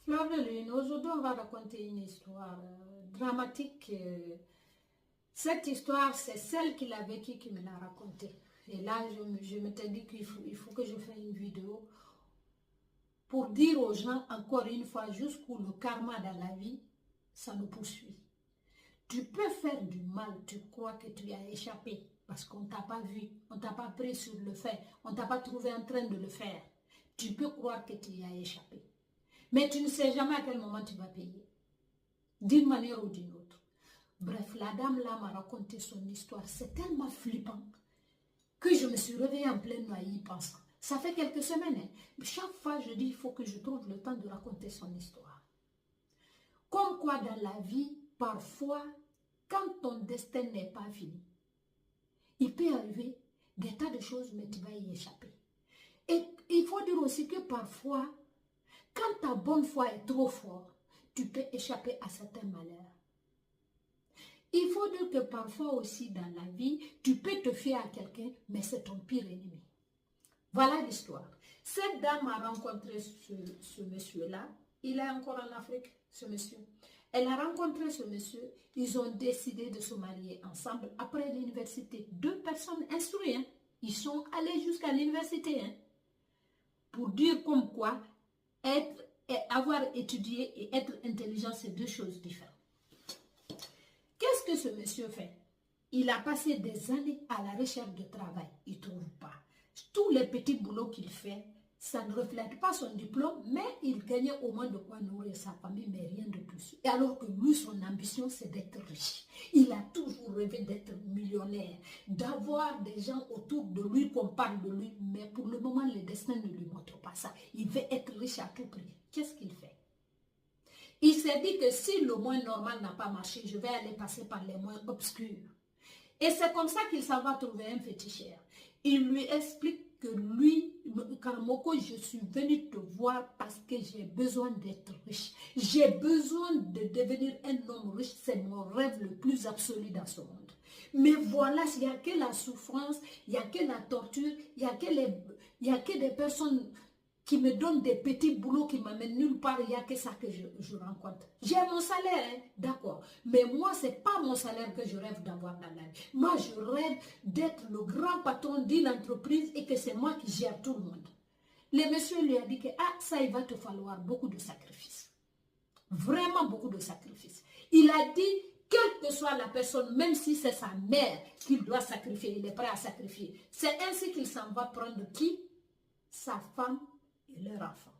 Flaveline, aujourd'hui on va raconter une histoire dramatique. Cette histoire, c'est celle qu'il a vécue qui me l'a racontée. Et là, je m'étais dit qu'il faut que je fasse une vidéo pour dire aux gens, encore une fois, jusqu'où le karma dans la vie, ça nous poursuit. Tu peux faire du mal, tu crois que tu as échappé, parce qu'on ne t'a pas vu, on ne t'a pas pris sur le fait, on ne t'a pas trouvé en train de le faire. Tu peux croire que tu as échappé. Mais tu ne sais jamais à quel moment tu vas payer, d'une manière ou d'une autre. Bref, la dame là m'a raconté son histoire. C'est tellement flippant que je me suis réveillée en pleine nuit y pensant. Ça fait quelques semaines. Chaque fois, je dis, il faut que je trouve le temps de raconter son histoire. Comme quoi, dans la vie, parfois, quand ton destin n'est pas fini, il peut arriver des tas de choses, mais tu vas y échapper. Et il faut dire aussi que parfois, quand ta bonne foi est trop forte, tu peux échapper à certains malheurs. Il faut dire que parfois aussi dans la vie, tu peux te fier à quelqu'un, mais c'est ton pire ennemi. Voilà l'histoire. Cette dame a rencontré ce monsieur-là. Il est encore en Afrique, ce monsieur. Elle a rencontré ce monsieur. Ils ont décidé de se marier ensemble après l'université. Deux personnes instruites. Hein. Ils sont allés jusqu'à l'université. Hein, pour dire comme quoi, avoir étudié et être intelligent, c'est deux choses différentes. Qu'est-ce que ce monsieur fait? Il a passé des années à la recherche de travail. Il ne trouve pas. Tous les petits boulots qu'il fait, ça ne reflète pas son diplôme, mais il gagnait au moins de quoi nourrir sa famille, mais rien de plus. Et alors que lui, son ambition, c'est d'être riche. Il a toujours rêvé d'être millionnaire, d'avoir des gens autour de lui qu'on parle de lui, mais pour le moment, le destin ne lui montre pas ça. Il veut être riche à tout prix. Qu'est-ce qu'il fait? Il s'est dit que si le moins normal n'a pas marché, je vais aller passer par les moins obscurs. Et c'est comme ça qu'il s'en va trouver un féticheur. Il lui explique que lui, Karamoko, je suis venu te voir parce que j'ai besoin d'être riche. J'ai besoin de devenir un homme riche. C'est mon rêve le plus absolu dans ce monde. Mais voilà, il n'y a que la souffrance, il n'y a que la torture, il n'y a que des personnes qui me donnent des petits boulots qui m'amènent nulle part, il n'y a que ça que je rencontre. J'ai mon salaire, hein, d'accord. Mais moi, ce n'est pas mon salaire que je rêve d'avoir dans la vie. Moi, je rêve d'être le grand patron d'une entreprise et que c'est moi qui gère tout le monde. Le monsieur lui a dit que ça, il va te falloir beaucoup de sacrifices. Vraiment beaucoup de sacrifices. Il a dit, quelle que soit la personne, même si c'est sa mère qu'il doit sacrifier, il est prêt à sacrifier. C'est ainsi qu'il s'en va prendre qui? Sa femme et leur enfant.